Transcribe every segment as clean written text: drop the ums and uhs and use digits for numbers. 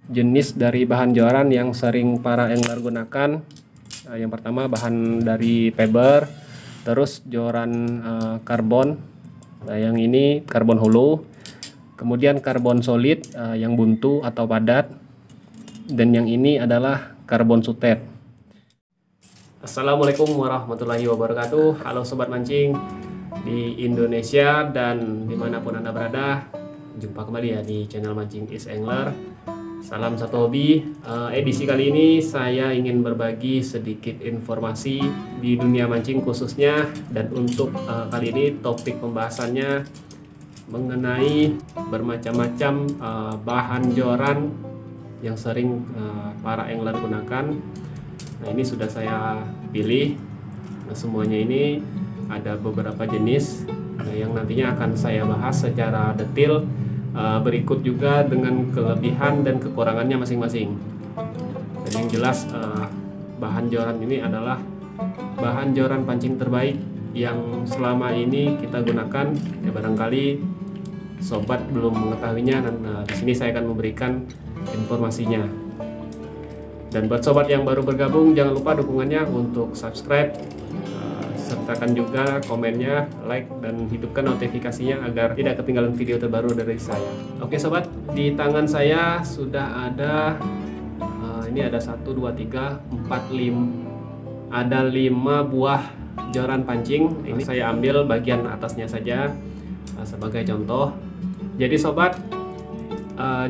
jenis dari bahan joran yang sering para angler gunakan. Yang pertama bahan dari fiber, terus joran karbon. Yang ini karbon hollow, kemudian karbon solid yang buntu atau padat, dan yang ini adalah karbon sutet. Assalamualaikum warahmatullahi wabarakatuh. Halo sobat mancing di Indonesia dan dimanapun Anda berada. Jumpa kembali ya di channel Mancing is Angler. Salam satu hobi. Edisi kali ini saya ingin berbagi sedikit informasi di dunia mancing khususnya, dan untuk kali ini topik pembahasannya mengenai bermacam-macam bahan joran yang sering para angler gunakan. Nah, ini sudah saya pilih. Nah, semuanya ini ada beberapa jenis yang nantinya akan saya bahas secara detail. Berikut juga dengan kelebihan dan kekurangannya masing-masing. Dan yang jelas bahan joran ini adalah bahan joran pancing terbaik yang selama ini kita gunakan. Ya, barangkali sobat belum mengetahuinya, dan di sini saya akan memberikan informasinya. Dan buat sobat yang baru bergabung, jangan lupa dukungannya untuk subscribe, sertakan juga komennya, like, dan hidupkan notifikasinya agar tidak ketinggalan video terbaru dari saya. Oke sobat, di tangan saya sudah ada ini ada 1, 2, 3, 4, 5 ada 5 buah joran pancing. Ini saya ambil bagian atasnya saja sebagai contoh. Jadi sobat,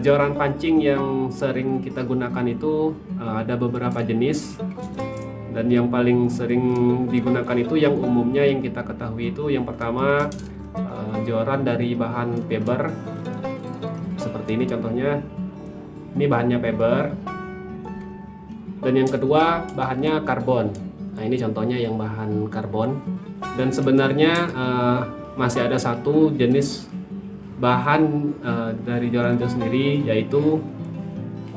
joran pancing yang sering kita gunakan itu ada beberapa jenis. Dan yang paling sering digunakan itu yang umumnya yang kita ketahui itu yang pertama joran dari bahan fiber. Seperti ini contohnya. Ini bahannya fiber. Dan yang kedua bahannya karbon. Nah, ini contohnya yang bahan karbon. Dan sebenarnya masih ada satu jenis bahan dari joran itu sendiri, yaitu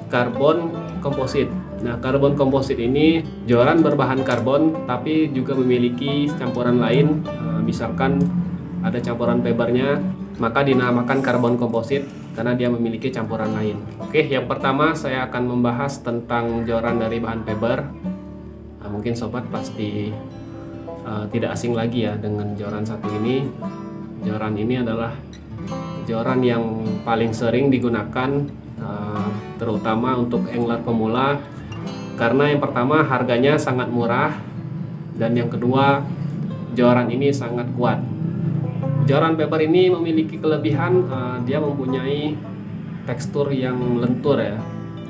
karbon komposit. Nah, karbon komposit ini joran berbahan karbon tapi juga memiliki campuran lain. Misalkan ada campuran fibernya, maka dinamakan karbon komposit karena dia memiliki campuran lain. Oke, yang pertama saya akan membahas tentang joran dari bahan fiber. Nah, mungkin sobat pasti tidak asing lagi ya dengan joran satu ini. Joran ini adalah joran yang paling sering digunakan terutama untuk angler pemula. Karena yang pertama harganya sangat murah, dan yang kedua joran ini sangat kuat. Joran fiber ini memiliki kelebihan dia mempunyai tekstur yang lentur ya.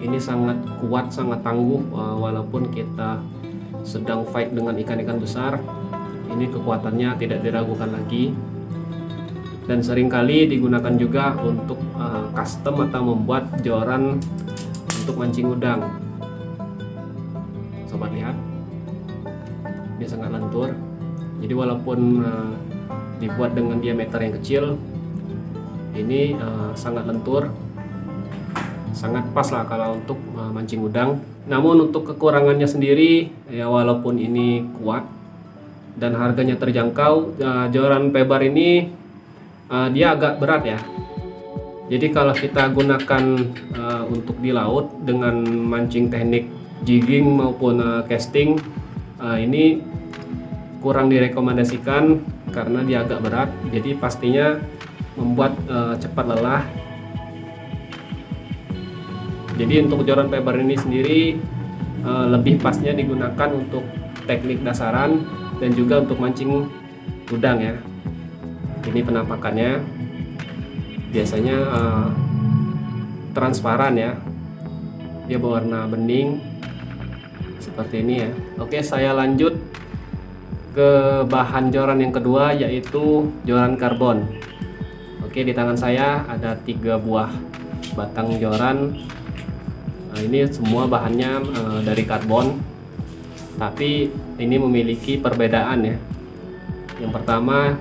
Ini sangat kuat, sangat tangguh walaupun kita sedang fight dengan ikan-ikan besar. Ini kekuatannya tidak diragukan lagi. Dan seringkali digunakan juga untuk custom atau membuat joran untuk mancing udang. Sobat lihat, dia sangat lentur. Jadi walaupun dibuat dengan diameter yang kecil, ini sangat lentur, sangat pas lah kalau untuk mancing udang. Namun untuk kekurangannya sendiri, ya walaupun ini kuat dan harganya terjangkau, joran fiber ini dia agak berat ya. Jadi kalau kita gunakan untuk di laut dengan mancing teknik jigging maupun casting, ini kurang direkomendasikan karena dia agak berat. Jadi pastinya membuat cepat lelah. Jadi untuk joran fiber ini sendiri lebih pasnya digunakan untuk teknik dasaran dan juga untuk mancing udang ya. Ini penampakannya biasanya transparan ya, dia berwarna bening seperti ini ya. Oke, saya lanjut ke bahan joran yang kedua, yaitu joran karbon. Oke, di tangan saya ada 3 buah batang joran. Nah, ini semua bahannya dari karbon, tapi ini memiliki perbedaan ya. Yang pertama,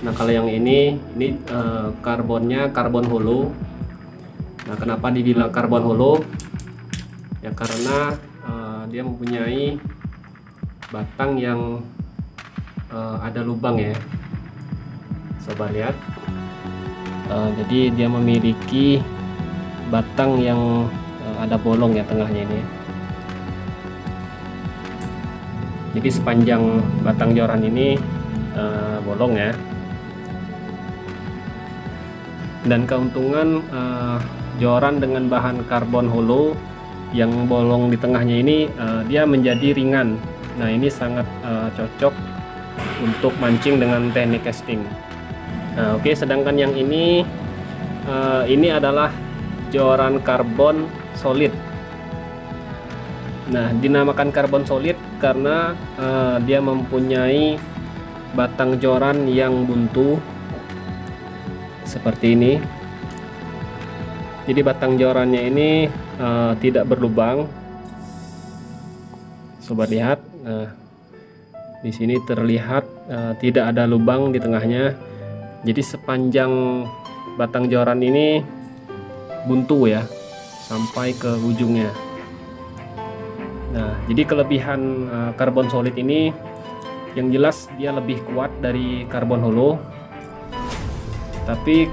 nah kalau yang ini karbonnya karbon hollow. Nah, kenapa dibilang karbon hollow? Ya karena dia mempunyai batang yang ada lubang ya. Coba lihat. Jadi dia memiliki batang yang ada bolong ya tengahnya ini. Jadi sepanjang batang joran ini bolong ya. Dan keuntungan joran dengan bahan karbon hollow yang bolong di tengahnya ini, dia menjadi ringan. Nah, ini sangat cocok untuk mancing dengan teknik casting. Nah, oke, sedangkan yang ini adalah joran karbon solid. Nah, dinamakan karbon solid karena dia mempunyai batang joran yang buntu seperti ini. Jadi batang jorannya ini tidak berlubang. Sobat lihat, di sini terlihat tidak ada lubang di tengahnya. Jadi sepanjang batang joran ini buntu ya, sampai ke ujungnya. Nah, jadi kelebihan karbon solid ini, yang jelas dia lebih kuat dari karbon hollow. Tapi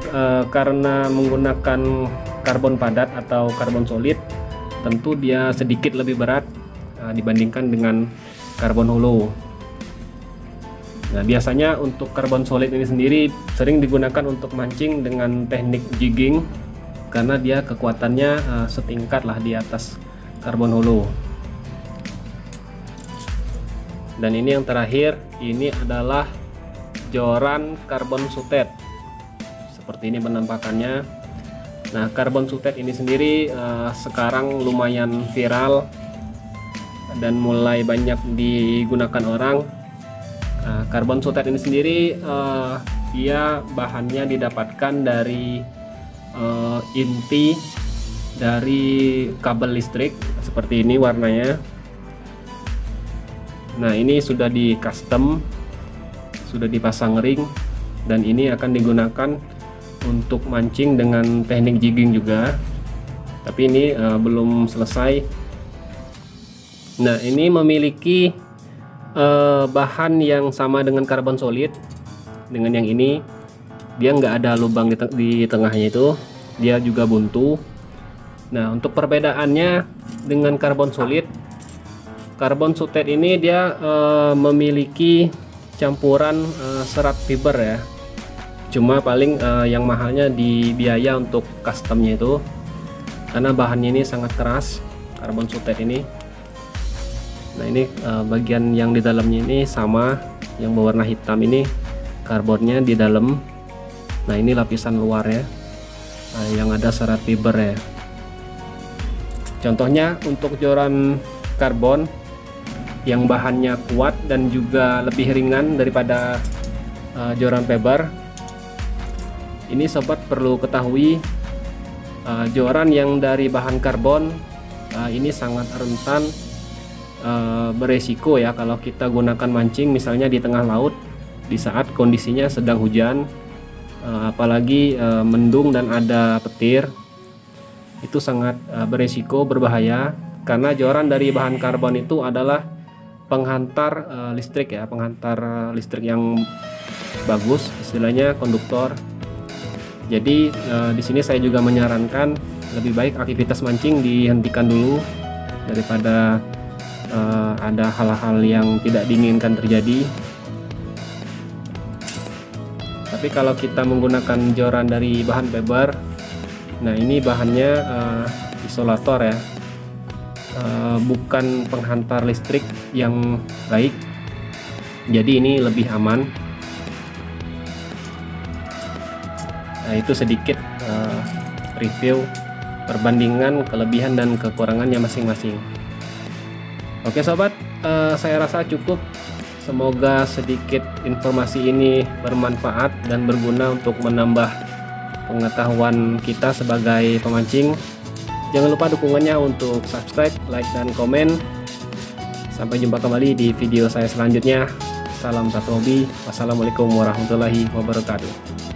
karena menggunakan karbon padat atau karbon solid, tentu dia sedikit lebih berat dibandingkan dengan karbon hollow. Nah, biasanya untuk karbon solid ini sendiri sering digunakan untuk mancing dengan teknik jigging karena dia kekuatannya setingkat lah di atas karbon hollow. Dan ini yang terakhir, ini adalah joran karbon sutet. Seperti ini penampakannya. Nah, karbon sutet ini sendiri sekarang lumayan viral dan mulai banyak digunakan orang. Karbon sutet ini sendiri dia bahannya didapatkan dari inti dari kabel listrik seperti ini warnanya. Nah, ini sudah di custom, sudah dipasang ring, dan ini akan digunakan untuk mancing dengan teknik jigging juga. Tapi ini belum selesai. Nah, ini memiliki bahan yang sama dengan karbon solid. Dengan yang ini, dia nggak ada lubang di tengahnya itu, dia juga buntu. Nah, untuk perbedaannya dengan karbon solid, karbon sutet ini dia memiliki campuran serat fiber ya. Cuma paling yang mahalnya di biaya untuk customnya itu, karena bahannya ini sangat keras, karbon sutet ini. Nah, ini bagian yang di dalamnya ini sama, yang berwarna hitam ini karbonnya di dalam. Nah, ini lapisan luarnya yang ada serat fiber ya. Contohnya untuk joran karbon yang bahannya kuat dan juga lebih ringan daripada joran fiber. Ini sobat perlu ketahui, joran yang dari bahan karbon ini sangat rentan beresiko ya kalau kita gunakan mancing misalnya di tengah laut di saat kondisinya sedang hujan, apalagi mendung dan ada petir. Itu sangat beresiko, berbahaya, karena joran dari bahan karbon itu adalah penghantar listrik ya, penghantar listrik yang bagus, istilahnya konduktor. Jadi di sini saya juga menyarankan lebih baik aktivitas mancing dihentikan dulu daripada ada hal-hal yang tidak diinginkan terjadi. Tapi kalau kita menggunakan joran dari bahan fiber, nah ini bahannya isolator ya, bukan penghantar listrik yang baik, jadi ini lebih aman. Nah, itu sedikit review perbandingan kelebihan dan kekurangannya masing-masing. Oke sobat, saya rasa cukup. Semoga sedikit informasi ini bermanfaat dan berguna untuk menambah pengetahuan kita sebagai pemancing. Jangan lupa dukungannya untuk subscribe, like, dan komen. Sampai jumpa kembali di video saya selanjutnya. Salam satu hobi. Wassalamualaikum warahmatullahi wabarakatuh.